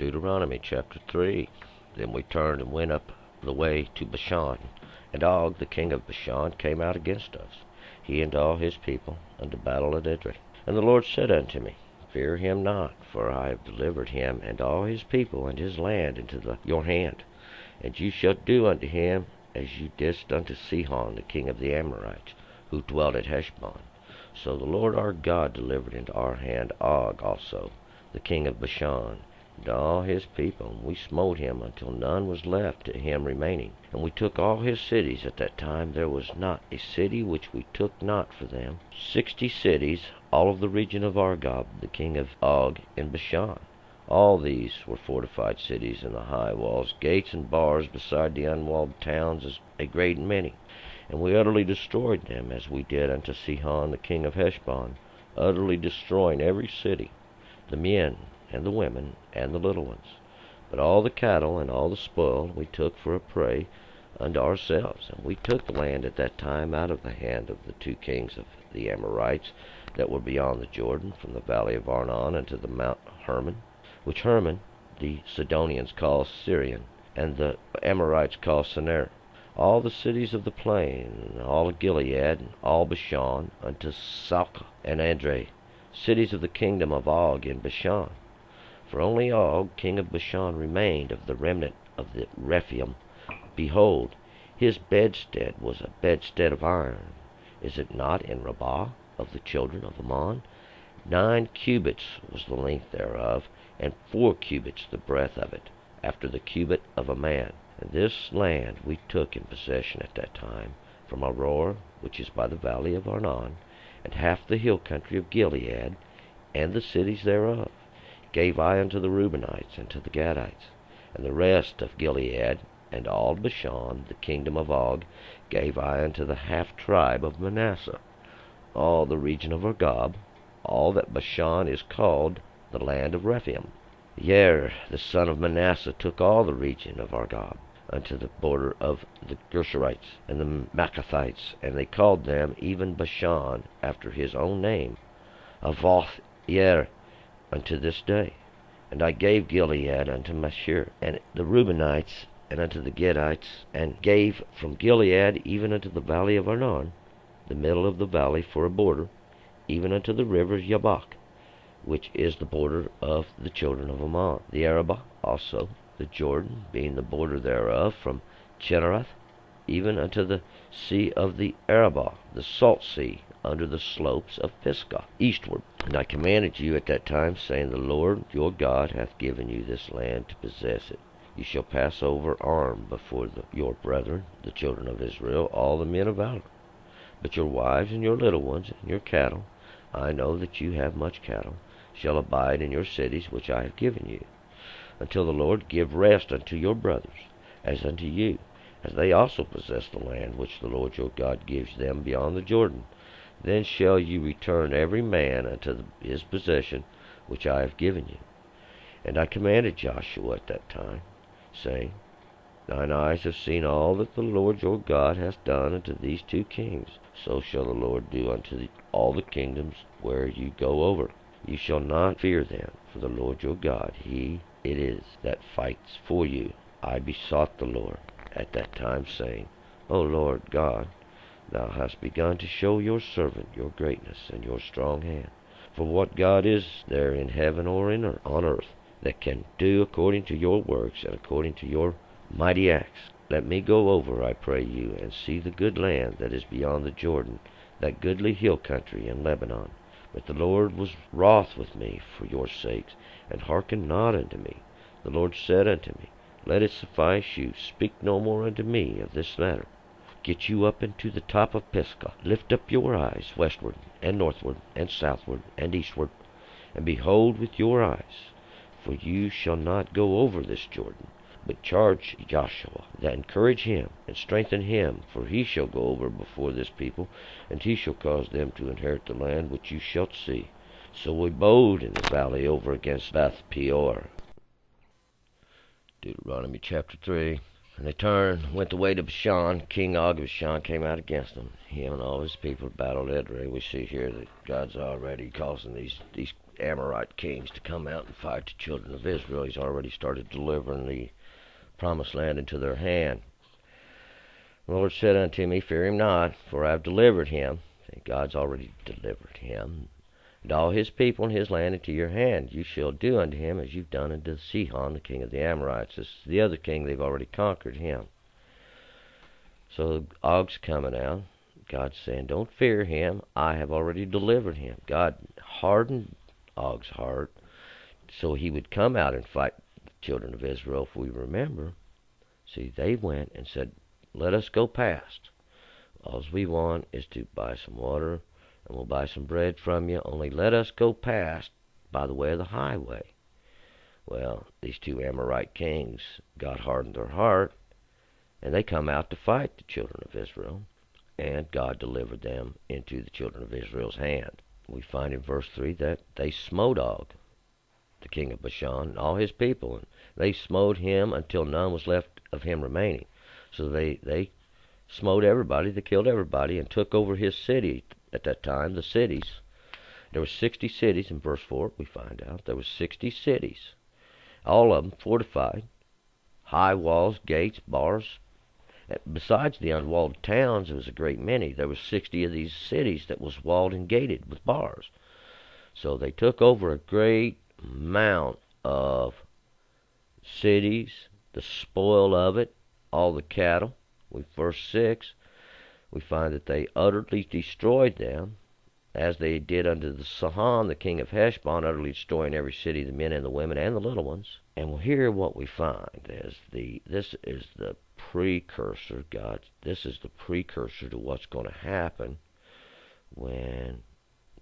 Deuteronomy chapter 3. Then we turned and went up the way to Bashan. And Og, the king of Bashan, came out against us, he and all his people, unto battle at Edrei. And the Lord said unto me, Fear him not, for I have delivered him and all his people and his land into your hand. And you shall do unto him as you didst unto Sihon, the king of the Amorites, who dwelt at Heshbon. So the Lord our God delivered into our hand Og also, the king of Bashan, and all his people, and we smote him until none was left to him remaining. And we took all his cities. At that time there was not a city which we took not for them. 60 cities, all of the region of Argob, the king of Og in Bashan. All these were fortified cities, and the high walls, gates, and bars, beside the unwalled towns, as a great many. And we utterly destroyed them, as we did unto Sihon the king of Heshbon, utterly destroying every city, the men, and the women, and the little ones. But all the cattle and all the spoil we took for a prey unto ourselves. And we took the land at that time out of the hand of the 2 kings of the Amorites that were beyond the Jordan, from the valley of Arnon unto the Mount Hermon, which Hermon the Sidonians call Syrian, and the Amorites call Senir. All the cities of the plain, and all of Gilead, and all Bashan, unto Salcah and Edrei, cities of the kingdom of Og in Bashan. For only Og, king of Bashan, remained of the remnant of the Rephaim. Behold, his bedstead was a bedstead of iron. Is it not in Rabbah of the children of Ammon? 9 cubits was the length thereof, and 4 cubits the breadth of it, after the cubit of a man. And this land we took in possession at that time, from Aroer, which is by the valley of Arnon, and half the hill country of Gilead, and the cities thereof, gave I unto the Reubenites and to the Gadites. And the rest of Gilead, and all Bashan, the kingdom of Og, gave I unto the half tribe of Manasseh. All the region of Argob, all that Bashan is called the land of Rephaim. Yair, the son of Manasseh, took all the region of Argob, unto the border of the Gershurites and the Maccathites, and they called them even Bashan, after his own name, Avoth Yair, unto this day. And I gave Gilead unto Mashir, and the Reubenites, and unto the Gadites, and gave from Gilead even unto the valley of Arnon, the middle of the valley for a border, even unto the river Jabbok, which is the border of the children of Ammon. The Arabah also, the Jordan, being the border thereof, from Chinnereth, even unto the sea of the Arabah, the salt sea, under the slopes of Pisgah, eastward. And I commanded you at that time, saying, The Lord your God hath given you this land to possess it. You shall pass over armed before your brethren, the children of Israel, all the men of valor. But your wives and your little ones, and your cattle, I know that you have much cattle, shall abide in your cities which I have given you, until the Lord give rest unto your brothers, as unto you, as they also possess the land which the Lord your God gives them beyond the Jordan. Then shall you return every man unto his possession which I have given you. And I commanded Joshua at that time, saying, Thine eyes have seen all that the Lord your God hath done unto these 2 kings. So shall the Lord do unto all the kingdoms where you go over. You shall not fear them, for the Lord your God, he it is that fights for you. I besought the Lord at that time, saying, O Lord God, thou hast begun to show your servant your greatness and your strong hand. For what God is there in heaven or on earth that can do according to your works and according to your mighty acts? Let me go over, I pray you, and see the good land that is beyond the Jordan, that goodly hill country in Lebanon. But the Lord was wroth with me for your sakes, and hearkened not unto me. The Lord said unto me, Let it suffice you, speak no more unto me of this matter. Get you up into the top of Pisgah, lift up your eyes westward, and northward, and southward, and eastward, and behold with your eyes, for you shall not go over this Jordan. But charge Joshua, that encourage him, and strengthen him, for he shall go over before this people, and he shall cause them to inherit the land which you shall see. So we abode in the valley over against Beth Peor. Deuteronomy chapter 3. And they turned, went the way to Bashan. King Og of Bashan came out against them. Him and all his people battled Edrei. We see here that God's already causing these Amorite kings to come out and fight the children of Israel. He's already started delivering the promised land into their hand. The Lord said unto me, Fear him not, for I have delivered him. See, God's already delivered him, and all his people and his land into your hand. You shall do unto him as you've done unto Sihon, the king of the Amorites. This is the other king, they've already conquered him. So Og's coming out. God's saying, don't fear him. I have already delivered him. God hardened Og's heart so he would come out and fight the children of Israel, if we remember. See, they went and said, let us go past. All we want is to buy some water, and we'll buy some bread from you. Only let us go past by the way of the highway. Well, these two Amorite kings, God hardened their heart, and they come out to fight the children of Israel, and God delivered them into the children of Israel's hand. We find in verse 3 that they smote Og, the king of Bashan, and all his people, and they smote him until none was left of him remaining. So they smote everybody, they killed everybody, and took over his city at that time, the cities. There were 60 cities in verse 4, we find out. There were 60 cities, all of them fortified, high walls, gates, bars. Besides the unwalled towns, there was a great many. There were 60 of these cities that was walled and gated with bars. So they took over a great amount of cities, the spoil of it, all the cattle. With verse 6, we find that they utterly destroyed them, as they did unto the Sihon, the king of Heshbon, utterly destroying every city, the men and the women and the little ones. And here what we find is this is the precursor, this is the precursor to what's going to happen when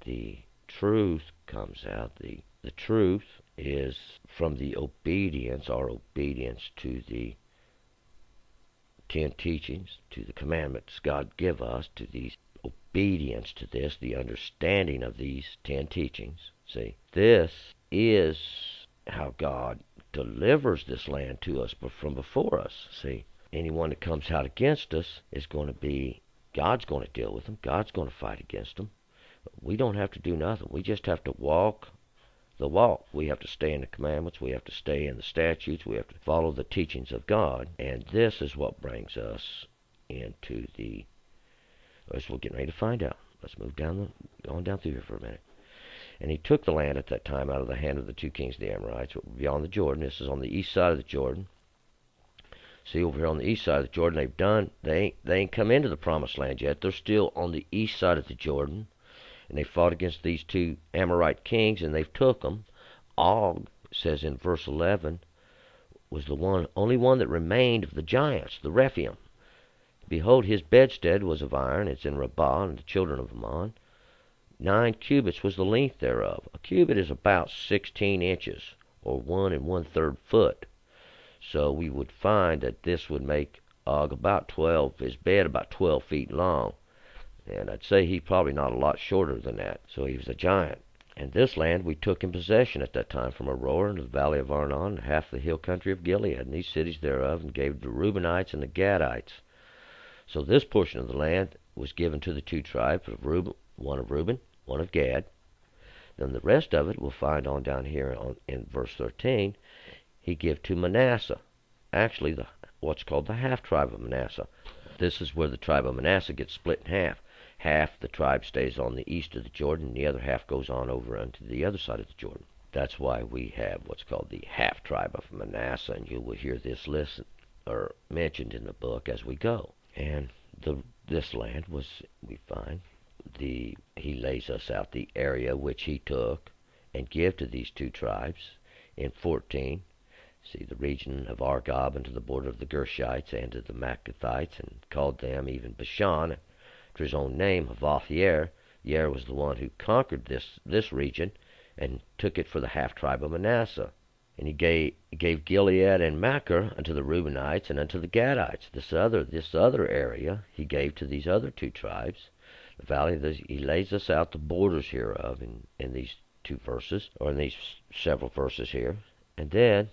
the truth comes out. The truth is from the obedience, our obedience to the 10 teachings, to the commandments God give us, to these obedience to this, the understanding of these 10 teachings. See, this is how God delivers this land to us from before us. See, anyone that comes out against us is going to be, God's going to deal with them. God's going to fight against them. We don't have to do nothing. We just have to walk the walk. We have to stay in the commandments. We have to stay in the statutes. We have to follow the teachings of God. And this is what brings us into the, as we're getting ready to find out. Let's move down going down through here for a minute. And he took the land at that time out of the hand of the two kings of the Amorites beyond the Jordan. This is on the east side of the Jordan. See, over here on the east side of the Jordan, they ain't come into the promised land yet. They're still on the east side of the Jordan. And they fought against these two Amorite kings, and they've took them. Og, says in verse 11, was the only one that remained of the giants, the Rephaim. Behold, his bedstead was of iron. It's in Rabbah, and the children of Ammon. 9 cubits was the length thereof. A cubit is about 16 inches, or 1 1/3 foot. So we would find that this would make Og about 12, his bed about 12 feet long. And I'd say he's probably not a lot shorter than that. So he was a giant. And this land we took in possession at that time from Aroer into the valley of Arnon, half the hill country of Gilead, and these cities thereof, and gave the Reubenites and the Gadites. So this portion of the land was given to the two tribes of Reuben, one of Reuben, one of Gad. Then the rest of it we'll find on down here in verse 13, he gave to Manasseh. Actually, what's called the half-tribe of Manasseh. This is where the tribe of Manasseh gets split in half. Half the tribe stays on the east of the Jordan, and the other half goes on over onto the other side of the Jordan. That's why we have what's called the half-tribe of Manasseh, and you will hear this list or mentioned in the book as we go. And this land was, we find, he lays us out the area which he took and give to these two tribes in 14. See, the region of Argob unto the border of the Gershites and to the Maccathites, and called them even Bashan, after his own name, Havoth-Yair. Yair was the one who conquered this region and took it for the half-tribe of Manasseh. And he gave Gilead and Machir unto the Reubenites and unto the Gadites. This other area he gave to these other two tribes. The valley, he lays us out the borders hereof in these two verses, or in these several verses here. And then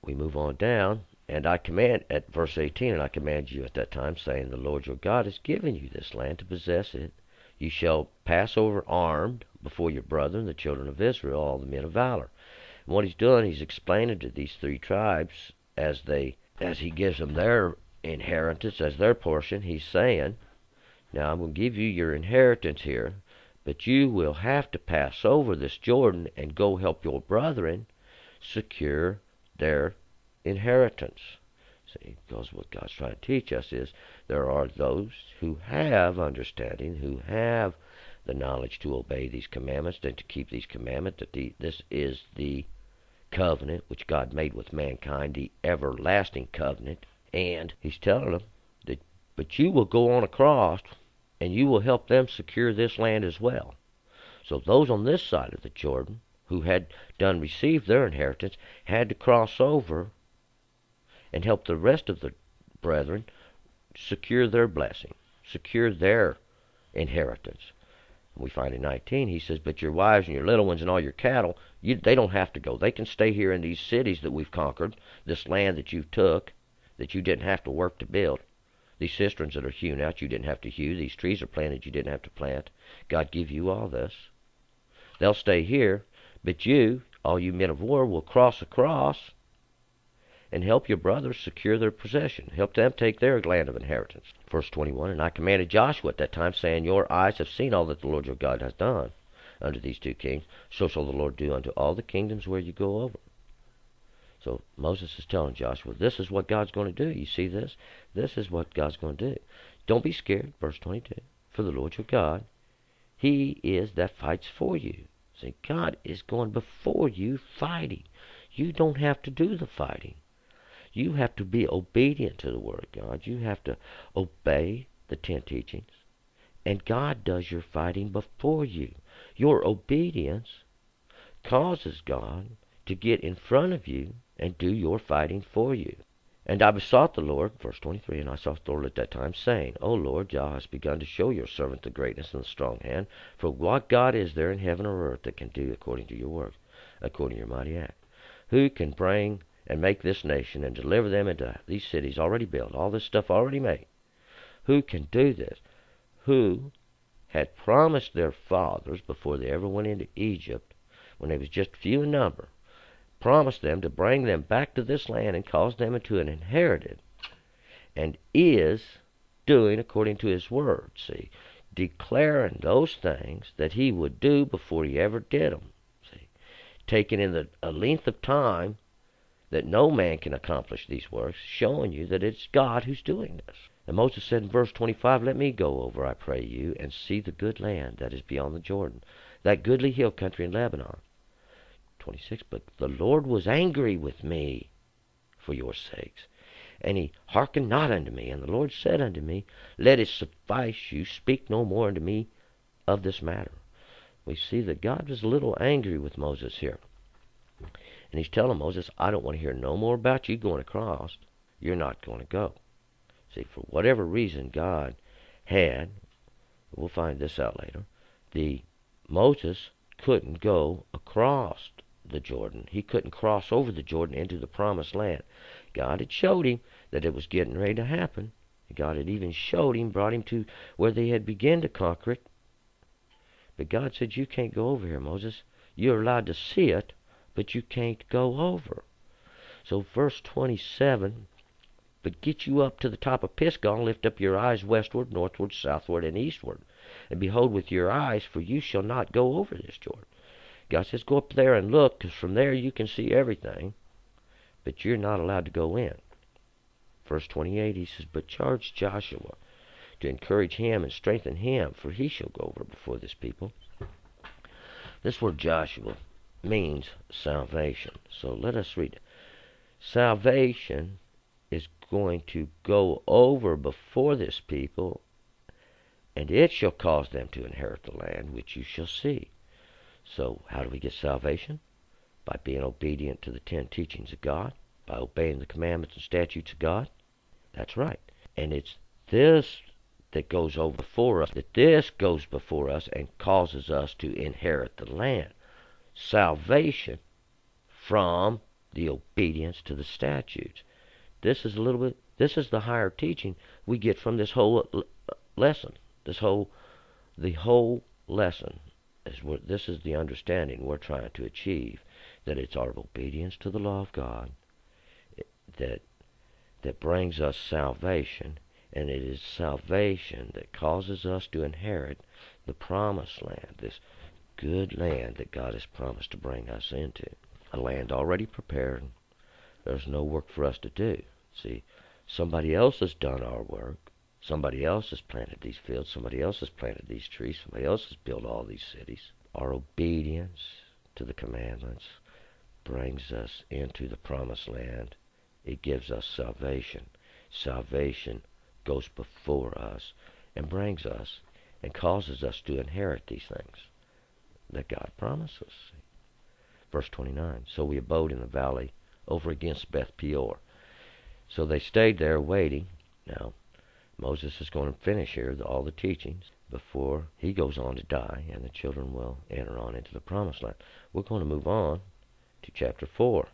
we move on down, and I command, at verse 18, and I command you at that time, saying, the Lord your God has given you this land to possess it. You shall pass over armed, before your brethren, the children of Israel, all the men of valor. And what he's doing, he's explaining to these three tribes as he gives them their inheritance as their portion. He's saying, now I'm going to give you your inheritance here, but you will have to pass over this Jordan and go help your brethren secure their inheritance. See, because what God's trying to teach us is there are those who have understanding, who have the knowledge to obey these commandments and to keep these commandments, that this is the covenant which God made with mankind, the everlasting covenant. And he's telling them that, but you will go on across and you will help them secure this land as well. So those on this side of the Jordan who had received their inheritance had to cross over and help the rest of the brethren secure their blessing, secure their inheritance. And we find in 19, he says, but your wives and your little ones and all your cattle, they don't have to go. They can stay here in these cities that we've conquered, this land that you took, that you didn't have to work to build. These cisterns that are hewn out, you didn't have to hew. These trees are planted, you didn't have to plant. God gave you all this. They'll stay here, but you, all you men of war, will cross across and help your brothers secure their possession. Help them take their land of inheritance. Verse 21, and I commanded Joshua at that time, saying, your eyes have seen all that the Lord your God has done unto these two kings. So shall the Lord do unto all the kingdoms where you go over. So Moses is telling Joshua, this is what God's going to do. You see this? This is what God's going to do. Don't be scared, verse 22, for the Lord your God, he is that fights for you. See, God is going before you fighting. You don't have to do the fighting. You have to be obedient to the Word of God. You have to obey the 10 teachings. And God does your fighting before you. Your obedience causes God to get in front of you and do your fighting for you. And I besought the Lord, verse 23, and I sought the Lord at that time, saying, O Lord, thou hast begun to show your servant the greatness and the strong hand. For what God is there in heaven or earth that can do according to your word, according to your mighty act? Who can bring and make this nation and deliver them into these cities already built, all this stuff already made? Who can do this? Who had promised their fathers before they ever went into Egypt, when they was just few in number, promised them to bring them back to this land and cause them into an inheritance, and is doing according to his word, see, declaring those things that he would do before he ever did them, see, taking in a length of time that no man can accomplish these works, showing you that it's God who's doing this. And Moses said in verse 25, let me go over, I pray you, and see the good land that is beyond the Jordan, that goodly hill country in Lebanon. 26, but the Lord was angry with me for your sakes, and he hearkened not unto me. And the Lord said unto me, let it suffice you, speak no more unto me of this matter. We see that God was a little angry with Moses here. And he's telling Moses, I don't want to hear no more about you going across. You're not going to go. See, for whatever reason God had, we'll find this out later, Moses couldn't go across the Jordan. He couldn't cross over the Jordan into the promised land. God had showed him that it was getting ready to happen. God had even showed him, brought him to where they had begun to conquer it. But God said, you can't go over here, Moses. You're allowed to see it, but you can't go over. So verse 27, but get you up to the top of Pisgah, and lift up your eyes westward, northward, southward, and eastward. And behold with your eyes, for you shall not go over this Jordan. God says, go up there and look, because from there you can see everything, but you're not allowed to go in. Verse 28, he says, but charge Joshua to encourage him and strengthen him, for he shall go over before this people. This word Joshua means salvation. So let us read it. Salvation is going to go over before this people, and it shall cause them to inherit the land which you shall see. So how do we get salvation? By being obedient to the 10 teachings of God, by obeying the commandments and statutes of God. That's right. And it's this that goes over before us, that this goes before us and causes us to inherit the land. Salvation from the obedience to the statutes. This is the higher teaching we get from this whole lesson. The whole lesson This is the understanding we're trying to achieve, that it's our obedience to the law of God that brings us salvation, and it is salvation that causes us to inherit the promised land, this good land that God has promised to bring us into. A land already prepared. There's no work for us to do. See, somebody else has done our work. Somebody else has planted these fields. Somebody else has planted these trees. Somebody else has built all these cities. Our obedience to the commandments brings us into the promised land. It gives us salvation. Salvation goes before us and brings us and causes us to inherit these things that God promises. Verse 29, so we abode in the valley over against Beth Peor. So they stayed there waiting. Now, Moses is going to finish here all the teachings before he goes on to die, and the children will enter on into the promised land. We're going to move on to chapter 4.